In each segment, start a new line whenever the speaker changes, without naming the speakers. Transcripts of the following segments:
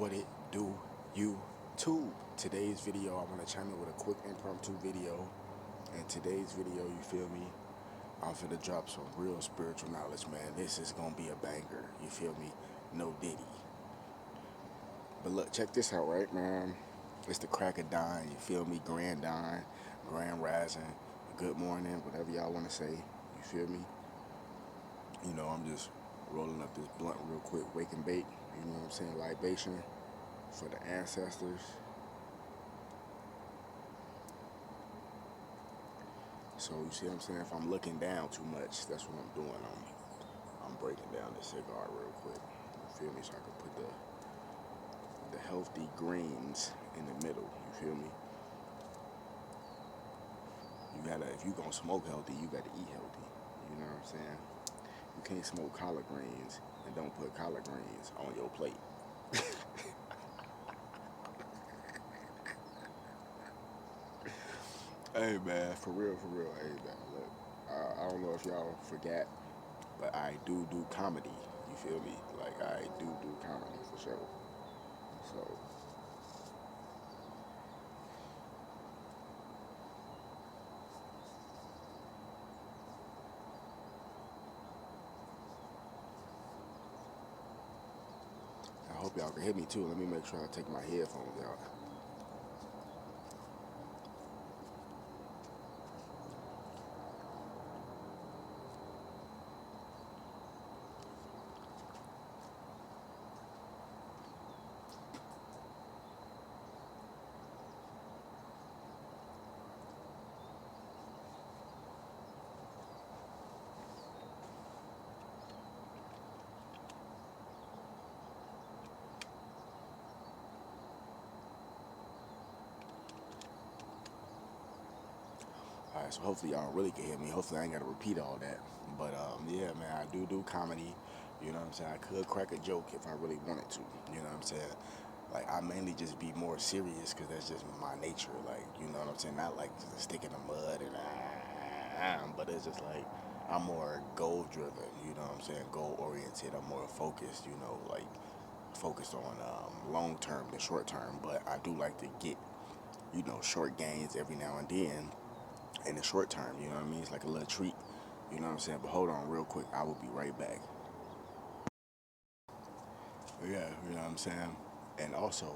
What it do, YouTube? Today's video, I'm gonna chime in with a quick impromptu video. And today's video, you feel me? I'm finna drop some real spiritual knowledge, man. This is gonna be a banger, you feel me? No Diddy. But look, check this out, right, man? It's the crack of dawn, you feel me? Grand dawn, grand rising, good morning, whatever y'all wanna say, you feel me? You know, I'm just rolling up this blunt real quick, wake and bake, you know what I'm saying? Libation for the ancestors. So you see what I'm saying? If I'm looking down too much, that's what I'm doing. I'm breaking down this cigar real quick. You feel me? So I can put the healthy greens in the middle. You feel me? You gotta, if you gonna smoke healthy, you gotta eat healthy. You know what I'm saying? You can't smoke collard greens and don't put collard greens on your plate. Hey man, for real, for real. Hey man, look, I don't know if y'all forgot, but I do comedy. You feel me? Like I do comedy for sure. So I hope y'all can hear me too. Let me make sure I take my headphones out. Alright, so hopefully y'all really can hear me. Hopefully I ain't gotta repeat all that. But yeah, man, I do comedy. You know what I'm saying? I could crack a joke if I really wanted to. You know what I'm saying? Like I mainly just be more serious because that's just my nature. Like you know what I'm saying? Not like just stick in the mud and but it's just like I'm more goal driven. You know what I'm saying? Goal oriented. I'm more focused. You know, like focused on long term than short term. But I do like to get short gains every now and then in the short term, you know what I mean? It's like a little treat, you know what I'm saying? But hold on real quick, I will be right back. Yeah, you know what I'm saying? And also,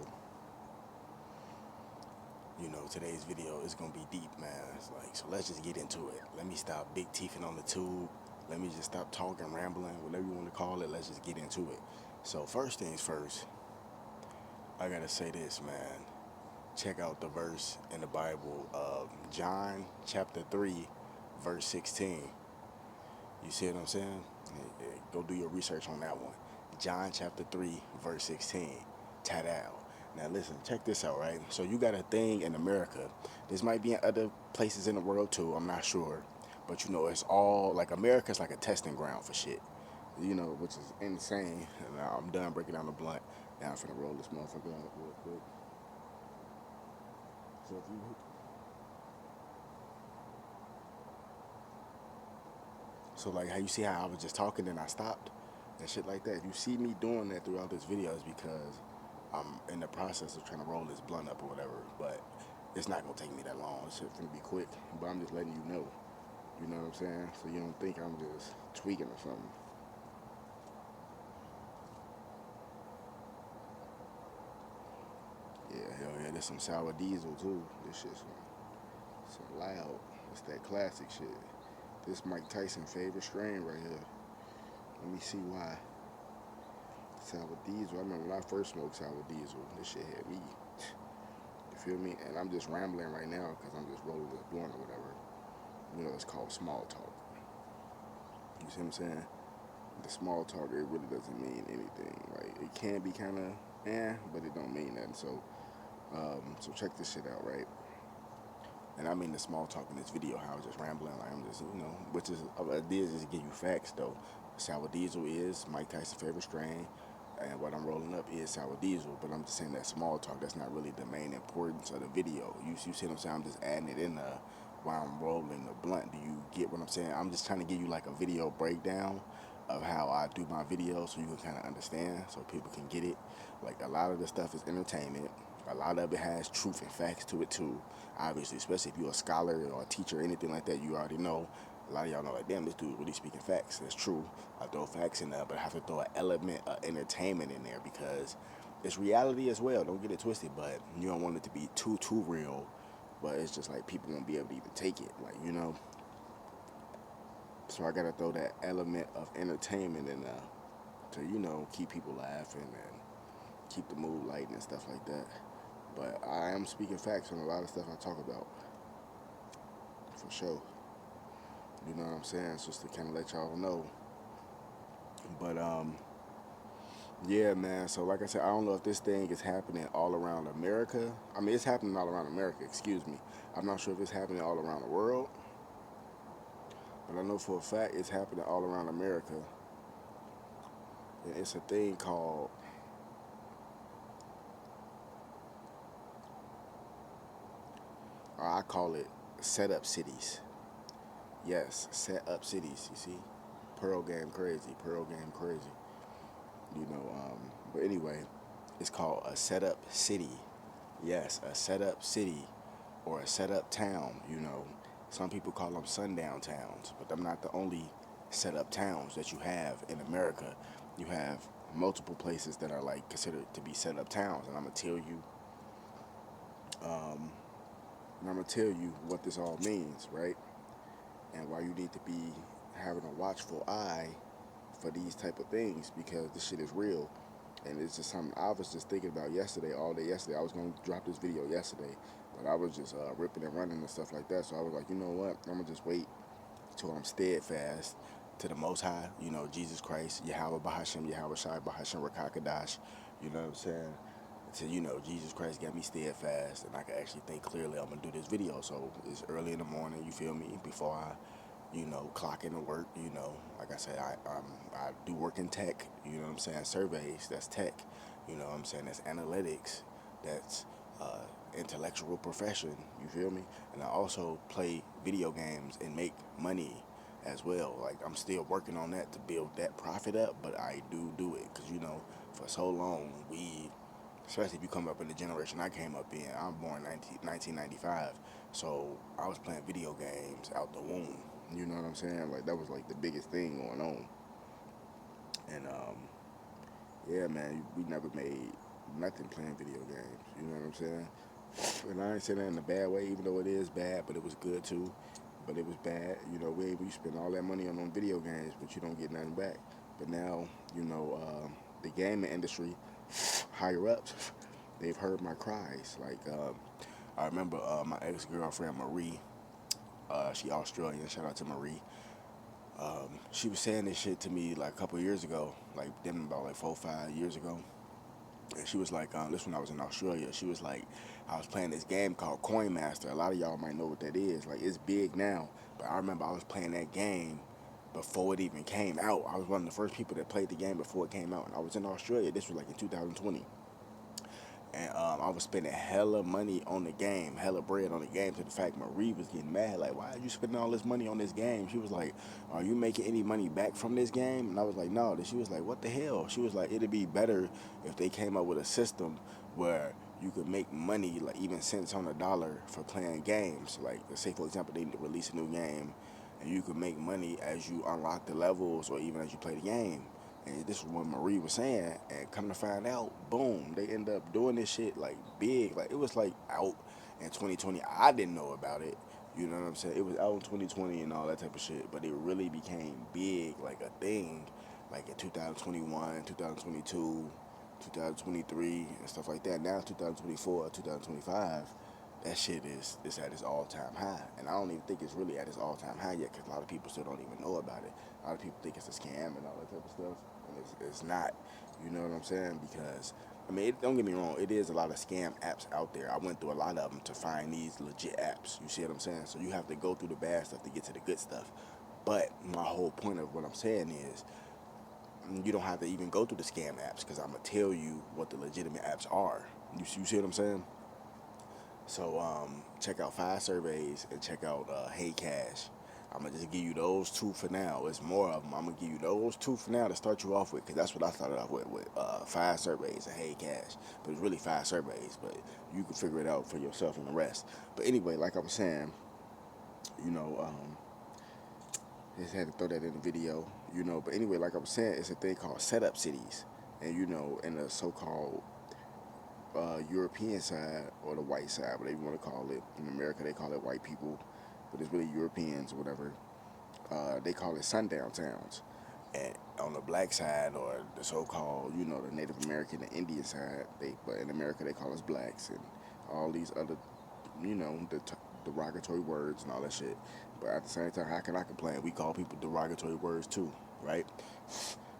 today's video is gonna be deep, man. It's like, so let's just get into it. Let me stop big teething on the tube. Let me just stop talking, rambling, whatever you want to call it. Let's just get into it. So first things first, I gotta say this, man. Check out the verse in the Bible of John chapter 3, verse 16. You see what I'm saying? Go do your research on that one. John chapter 3, verse 16. Ta-dow. Now listen, check this out, right? So you got a thing in America. This might be in other places in the world too, I'm not sure. But it's all, like America's like a testing ground for shit. Which is insane. And I'm done breaking down the blunt. Now I'm finna roll this motherfucker out real quick. So if you So like how you see how I was just talking and I stopped and shit like that. If you see me doing that throughout this video, it's because I'm in the process of trying to roll this blunt up or whatever. But it's not gonna take me that long. It's gonna be quick. But I'm just letting you know. You know what I'm saying? So you don't think I'm just tweaking or something. Yeah, hell yeah. There's some sour diesel too. This shit's some loud. It's that classic shit. This Mike Tyson favorite strain right here. Let me see why. Sour diesel. I remember when I first smoked sour diesel, this shit had me. You feel me? And I'm just rambling right now because I'm just rolling this blunt or whatever. It's called small talk. You see what I'm saying? The small talk, it really doesn't mean anything. Like, it can be kind of, but it don't mean nothing. So check this shit out, right? And I mean the small talk in this video, how I was just rambling, like I'm just, which is, it is just give you facts though. Sour diesel is Mike Tyson's favorite strain, and what I'm rolling up is sour diesel, but I'm just saying that small talk, that's not really the main importance of the video. You see what I'm saying? I'm just adding it in while I'm rolling the blunt. Do you get what I'm saying? I'm just trying to give you like a video breakdown of how I do my videos so you can kind of understand, so people can get it. Like, a lot of the stuff is entertainment. A lot of it has truth and facts to it too. Obviously, especially if you're a scholar or a teacher or anything like that, you already know. A lot of y'all know, like, damn, this dude really speaking facts. That's true. I throw facts in there, but I have to throw an element of entertainment in there because it's reality as well. Don't get it twisted, but you don't want it to be too real. But it's just like people won't be able to even take it, like, you know. So I gotta throw that element of entertainment in there to, you know, keep people laughing and keep the mood light and stuff like that. But I am speaking facts on a lot of stuff I talk about, for sure. You know what I'm saying? It's just to kind of let y'all know. But yeah, man. So like I said, I don't know if this thing is happening all around America. I mean, it's happening all around America. Excuse me. I'm not sure if it's happening all around the world, but I know for a fact it's happening all around America. And it's a thing called I call it setup cities. Yes, set up cities. You see, Pearl game crazy. Pearl game crazy. You know. But anyway, it's called a setup city. Yes, a setup city or a setup town. You know, some people call them sundown towns, but they're not the only setup towns that you have in America. You have multiple places that are like considered to be setup towns, and I'm gonna tell you. And I'm gonna tell you what this all means, right? And why you need to be having a watchful eye for these type of things because this shit is real. And it's just something I was just thinking about yesterday, all day yesterday. I was gonna drop this video yesterday, but I was just ripping and running and stuff like that. So I was like, you know what? I'm gonna just wait till I'm steadfast to the Most High, you know, Jesus Christ, Yahweh Bahashem, Yahweh Shai Bahashem Rakakadash, you know what I'm saying? Until, you know, Jesus Christ got me steadfast and I can actually think clearly I'm going to do this video. So it's early in the morning, you feel me, before I, you know, clock into work, you know. Like I said, I do work in tech, you know what I'm saying, surveys, that's tech, you know what I'm saying, that's analytics, that's intellectual profession, you feel me? And I also play video games and make money as well. Like, I'm still working on that to build that profit up, but I do it because, you know, for so long, especially if you come up in the generation I came up in, I'm born 1995, so I was playing video games out the womb, you know what I'm saying? Like, that was like the biggest thing going on. And yeah, man, we never made nothing playing video games, you know what I'm saying? And I ain't saying that in a bad way, even though it is bad, but it was good too. But it was bad, you know. We spend all that money on them video games, but you don't get nothing back. But now, you know, the gaming industry, higher ups, they've heard my cries. Like, I remember my ex-girlfriend Marie. She Australian. Shout out to Marie. She was saying this shit to me like a couple years ago, like them about like 4 or 5 years ago. And she was like, this when I was in Australia, she was like, I was playing this game called Coin Master. A lot of y'all might know what that is. Like, it's big now, but I remember I was playing that game before it even came out. I was one of the first people that played the game before it came out, and I was in Australia. This was like in 2020. And I was spending hella money on the game, hella bread on the game, to the fact Marie was getting mad. Like, why are you spending all this money on this game? She was like, are you making any money back from this game? And I was like, no. Then she was like, what the hell? She was like, it'd be better if they came up with a system where you could make money, like even cents on the dollar for playing games. Like, let's say, for example, they release a new game, and you could make money as you unlock the levels or even as you play the game. And this is what Marie was saying, and come to find out, boom, they end up doing this shit like big. Like, it was like out in 2020. I didn't know about it, you know what I'm saying? It was out in 2020 and all that type of shit, but it really became big, like a thing, like in 2021, 2022, 2023, and stuff like that. Now 2024, 2025, that shit is at its all-time high. And I don't even think it's really at its all-time high yet, because a lot of people still don't even know about it. A lot of people think it's a scam and all that type of stuff. And it's not, you know what I'm saying? Because, I mean, don't get me wrong, it is a lot of scam apps out there. I went through a lot of them to find these legit apps, you see what I'm saying? So you have to go through the bad stuff to get to the good stuff. But my whole point of what I'm saying is, you don't have to even go through the scam apps, because I'm going to tell you what the legitimate apps are. You see what I'm saying? So check out 5 surveys and check out Hey Cash. I'm gonna just give you those two for now. It's more of them. I'm gonna give you those two for now to start you off with, because that's what I started off with 5 surveys and hey cash. But it's really 5 surveys, but you can figure it out for yourself and the rest. But anyway, like I was saying, you know, just had to throw that in the video, you know. But anyway, like I was saying, it's a thing called setup cities, and you know, in the so-called European side or the white side, whatever you want to call it. In America, they call it white people, but it's really Europeans or whatever. They call it sundown towns. And on the black side, or the so-called, you know, the Native American, the Indian side, but in America they call us blacks and all these other, you know, the derogatory words and all that shit. But at the same time, how can I complain? We call people derogatory words too, right?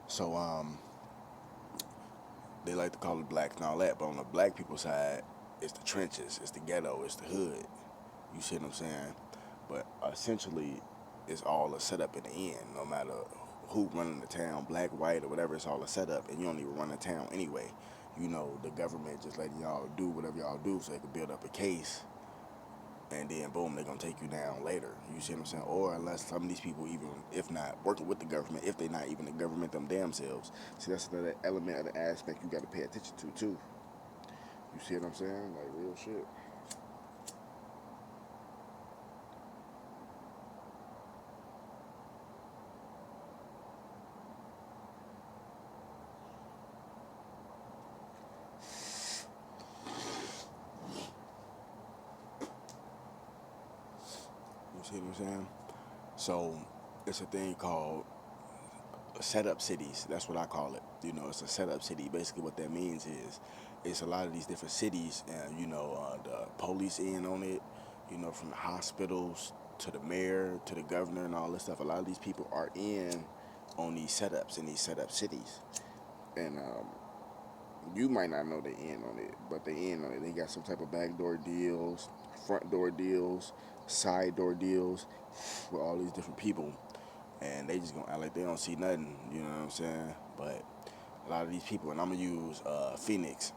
So they like to call it blacks and all that, but on the black people side, it's the trenches, it's the ghetto, it's the hood. You see what I'm saying? But essentially, it's all a setup in the end. No matter who running the town, black, white, or whatever, it's all a setup, and you don't even run the town anyway. You know, the government just letting y'all do whatever y'all do so they can build up a case, and then boom, they're gonna take you down later. You see what I'm saying? Or unless some of these people, even if not working with the government, if they're not even the government them damn selves. See, that's another element of the aspect you got to pay attention to too. You see what I'm saying? Like real shit. You see what I'm saying? So it's a thing called setup cities. That's what I call it. You know, it's a setup city. Basically, what that means is it's a lot of these different cities, and you know, the police in on it. You know, from the hospitals to the mayor to the governor and all this stuff. A lot of these people are in on these setups in these setup cities, and you might not know they in on it, but they in on it. They got some type of backdoor deals, front door deals, side door deals with all these different people, and they just gonna act like they don't see nothing. You know what I'm saying? But a lot of these people, and I'm gonna use Phoenix,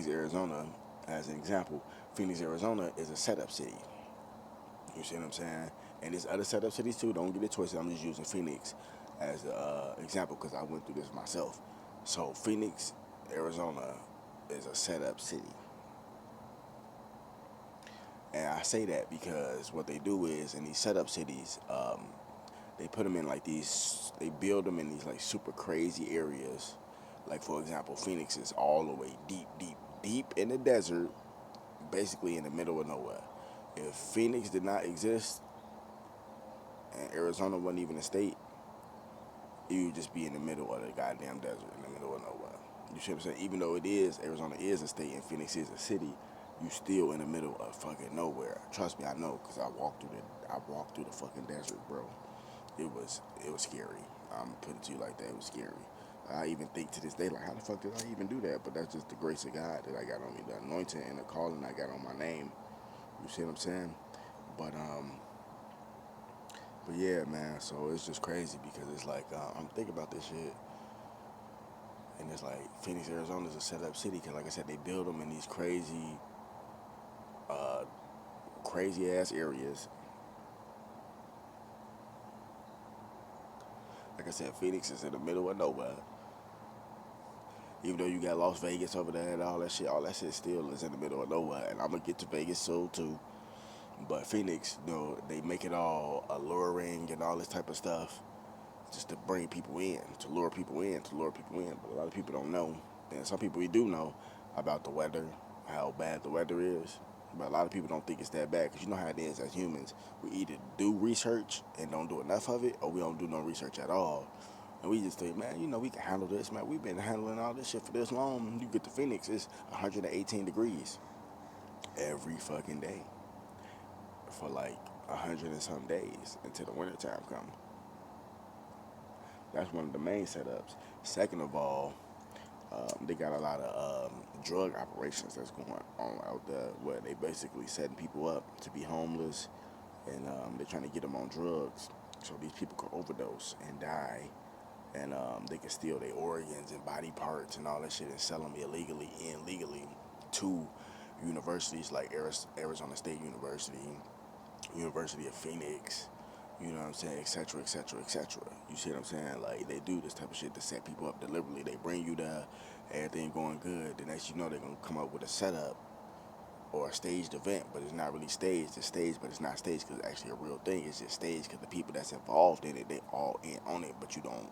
Arizona, as an example. Phoenix, Arizona is a setup city. You see what I'm saying? And there's other setup cities too. Don't get it twisted. I'm just using Phoenix as an example because I went through this myself. So Phoenix, Arizona is a setup city. And I say that because what they do is in these setup cities, they put them in like these, they build them in these like super crazy areas. Like for example, Phoenix is all the way deep, deep, deep in the desert, basically in the middle of nowhere. If Phoenix did not exist and Arizona wasn't even a state, you would just be in the middle of the goddamn desert, in the middle of nowhere. You see what I'm saying? Even though it is, Arizona is a state and Phoenix is a city, you still in the middle of fucking nowhere. Trust me, I know, cause I walked through the fucking desert, bro. It was scary. I'm putting it to you like that. It was scary. I even think to this day, like, how the fuck did I even do that? But that's just the grace of God that I got on me, the anointing and the calling I got on my name. You see what I'm saying? But yeah, man. So it's just crazy because it's like I'm thinking about this shit, and it's like Phoenix, Arizona is a setup city because, like I said, they build them in these crazy ass areas. Like I said, Phoenix is in the middle of nowhere. Even though you got Las Vegas over there and all that shit still is in the middle of nowhere. And I'm gonna get to Vegas soon too. But Phoenix, you know, they make it all alluring and all this type of stuff just to bring people in, to lure people in, to lure people in. But a lot of people don't know. And some people we do know about the weather, how bad the weather is. But a lot of people don't think it's that bad because you know how it is as humans. We either do research and don't do enough of it, or we don't do no research at all. And we just think, man, you know, we can handle this, man. We've been handling all this shit for this long. You get to Phoenix, it's 118 degrees every fucking day for like 100 and some days until the wintertime comes. That's one of the main setups. Second of all, they got a lot of drug operations that's going on out there where they basically setting people up to be homeless, and they're trying to get them on drugs so these people can overdose and die, and they can steal their organs and body parts and all that shit and sell them illegally and legally to universities like Arizona State University, University of Phoenix, You know what I'm saying, etc., etc., etc. You see what I'm saying? Like, they do this type of shit to set people up deliberately. They bring you there, everything going good. The next you know, they're gonna come up with a setup or a staged event, but it's not really staged. It's staged, but it's not staged because it's actually a real thing. It's just staged because the people that's involved in it, they all in on it, but you don't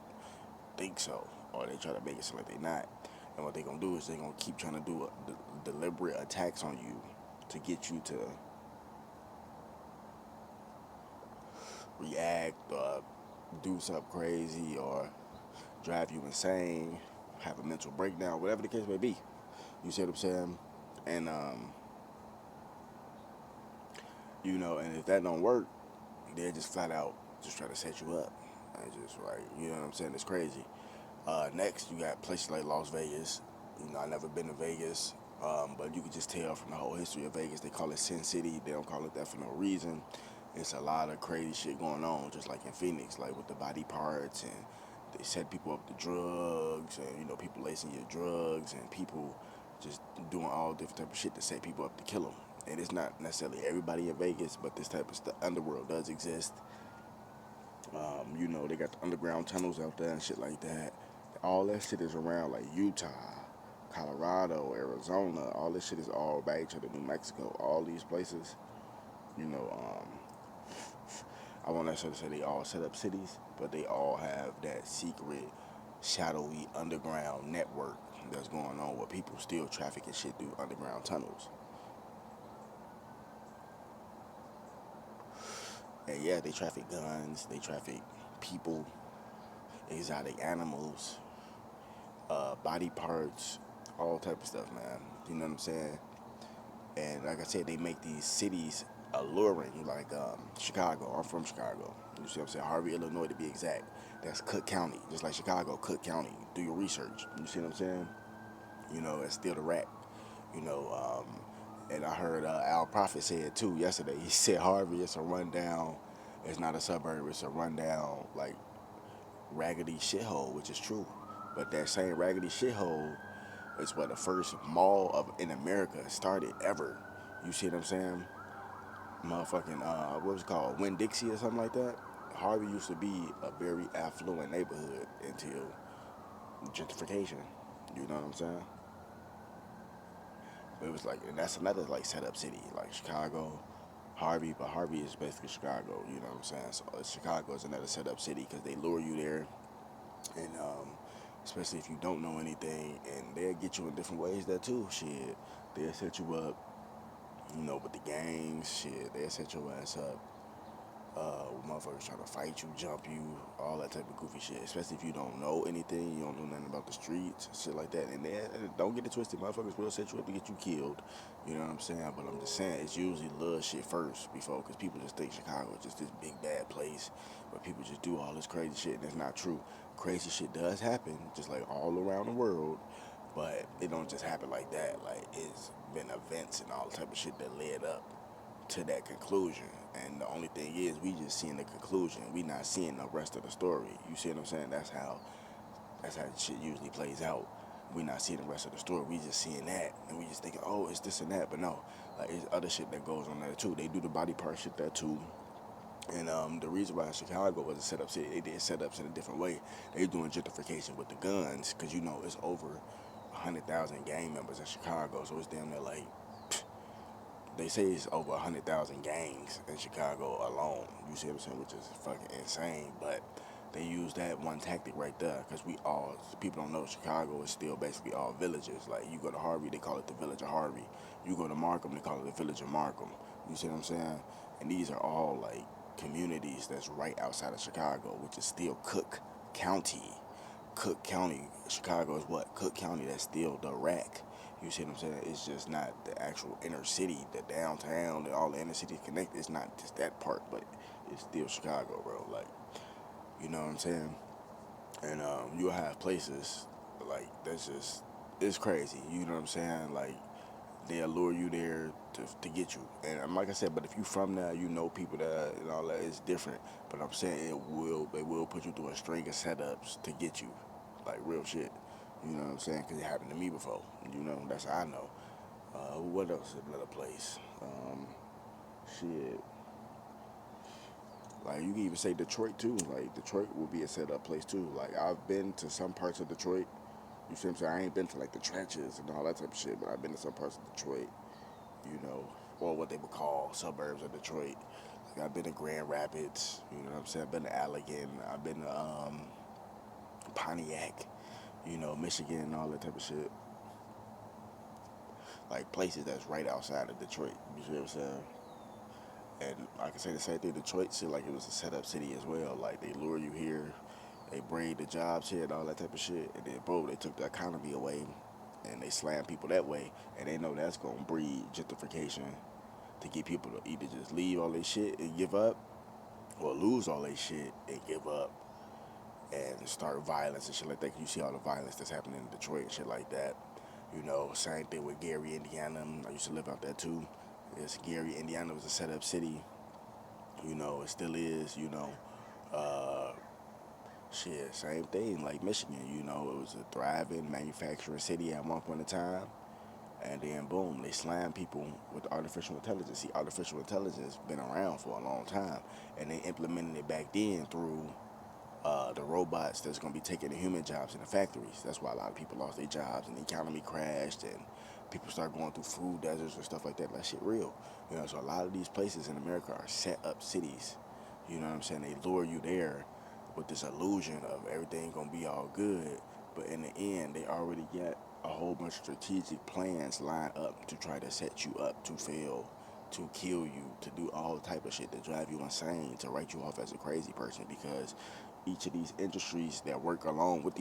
think so, or they try to make it seem like they're not. And what they're gonna do is they're gonna keep trying to do deliberate attacks on you to get you to react or do something crazy or drive you insane, have a mental breakdown, whatever the case may be. You see what I'm saying? And and if that don't work, they're just flat out just try to set you up. And just right, you know what I'm saying? It's crazy. Next, you got places like Las Vegas. I never been to Vegas, but you can just tell from the whole history of Vegas. They call it Sin City. They don't call it that for no reason. It's a lot of crazy shit going on, just like in Phoenix, like with the body parts, and they set people up to drugs, and people lacing your drugs, and people just doing all different type of shit to set people up to kill them. And it's not necessarily everybody in Vegas, but this type of underworld does exist. They got the underground tunnels out there and shit like that. All that shit is around like Utah, Colorado, Arizona. All this shit is all by each other. New Mexico, all these places. You know, I won't necessarily say they all set up cities, but they all have that secret, shadowy underground network that's going on where people still traffic and shit through underground tunnels. And yeah, they traffic guns, they traffic people, exotic animals, body parts, all type of stuff, man. You know what I'm saying? And like I said, they make these cities alluring, like Chicago. I'm from Chicago. You see what I'm saying? Harvey, Illinois, to be exact. That's Cook County, just like Chicago, Cook County. Do your research. You see what I'm saying? It's still the rat. You know, and I heard Al Prophet say it too yesterday. He said Harvey, it's a rundown. It's not a suburb. It's a rundown, like raggedy shithole, which is true. But that same raggedy shithole is where the first mall in America started ever. You see what I'm saying? Motherfucking what was it called? Winn Dixie or something like that. Harvey used to be a very affluent neighborhood until gentrification. You know what I'm saying? It was like, and that's another like setup city, like Chicago, Harvey, but Harvey is basically Chicago. You know what I'm saying? So Chicago is another setup city because they lure you there, and especially if you don't know anything, and they'll get you in different ways there too. Shit, they'll set you up, with the gangs. Shit, they'll set your ass up. Motherfuckers trying to fight you, jump you, all that type of goofy shit. Especially if you don't know anything, you don't know nothing about the streets, shit like that. And then, don't get it twisted, motherfuckers will set you up to get you killed. You know what I'm saying? But I'm just saying, it's usually little shit first before, because people just think Chicago is just this big bad place where people just do all this crazy shit, and it's not true. Crazy shit does happen, just like all around the world, but it don't just happen like that. Like, it's been events and all type of shit that led up to that conclusion. And the only thing is, we just seeing the conclusion. We not seeing the rest of the story. You see what I'm saying? That's how shit usually plays out. We not seeing the rest of the story. We just seeing that, and we just thinking, oh, it's this and that. But no, like, it's other shit that goes on there too. They do the body part shit there too. And the reason why Chicago was a setup city, they did setups in a different way. They doing gentrification with the guns, because it's over 100,000 gang members in Chicago, so it's damn near like, they say it's over 100,000 gangs in Chicago alone. You see what I'm saying? Which is fucking insane. But they use that one tactic right there, because people don't know, Chicago is still basically all villages. Like, you go to Harvey, they call it the village of Harvey. You go to Markham, they call it the village of Markham. You see what I'm saying? And these are all like communities that's right outside of Chicago, which is still Cook County. Cook County, Chicago is what? Cook County, that's still the rack. You see what I'm saying? It's just not the actual inner city, the downtown, and all the inner cities connected. It's not just that part, but it's still Chicago, bro. Like, you know what I'm saying? And you'll have places like it's crazy. You know what I'm saying? Like, they'll lure you there to get you. And like I said, but if you from there, people there and all that, it's different. But I'm saying they will put you through a string of setups to get you, like real shit. You know what I'm saying? Because it happened to me before. That's how I know. What else is another place? Shit. Like you can even say Detroit too. Like Detroit will be a set up place too. Like I've been to some parts of Detroit. You see what I'm saying? I ain't been to like the trenches and all that type of shit, but I've been to some parts of Detroit, you know, or what they would call suburbs of Detroit. Like I've been to Grand Rapids, you know what I'm saying? I've been to Allegan, I've been to Pontiac, you know, Michigan and all that type of shit. Like places that's right outside of Detroit. You see what I'm saying? And I can say the same thing. Detroit shit like it was a setup city as well. Like they lure you here, they bring the jobs here and all that type of shit, and then boom, they took the economy away, and they slam people that way, and they know that's gonna breed gentrification to get people to either just leave all their shit and give up, or lose all their shit and give up, and start violence and shit like that. 'Cause you see all the violence that's happening in Detroit and shit like that. You know, same thing with Gary, Indiana. I used to live out there too. It's Gary, Indiana was a setup city. You know, it still is. You know, uh, shit, same thing like Michigan. You know, it was a thriving manufacturing city at one point in time, and then boom, they slam people with artificial intelligence. See, artificial intelligence been around for a long time, and they implemented it back then through the robots that's going to be taking the human jobs in the factories. That's why a lot of people lost their jobs and the economy crashed and people start going through food deserts and stuff like that. That shit real. You know, so a lot of these places in America are set up cities. You know what I'm saying? They lure you there with this illusion of everything going to be all good. But in the end, they already got a whole bunch of strategic plans lined up to try to set you up to fail, to kill you, to do all type of shit, to drive you insane, to write you off as a crazy person, because each of these industries that work along with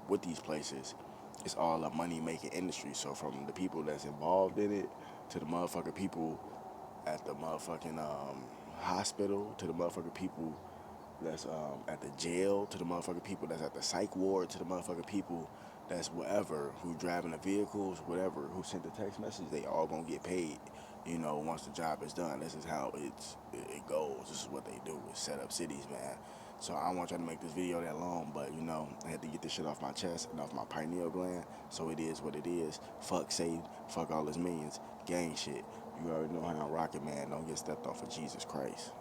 with these places, it's all a money making industry. So from the people that's involved in it to the motherfucking people at the motherfucking hospital, to the motherfucking people that's at the jail, to the motherfucking people that's at the psych ward, to the motherfucking people that's whatever, who driving the vehicles, whatever, who sent the text message, they all gonna get paid. You know, once the job is done, this is how it goes. This is what they do. It's set up cities, man. So I don't want y'all to make this video that long, but you know, I had to get this shit off my chest and off my pineal gland. So it is what it is. Fuck Satan. Fuck all his millions. Gang shit. You already know how I'm rocking, man. Don't get stepped on for Jesus Christ.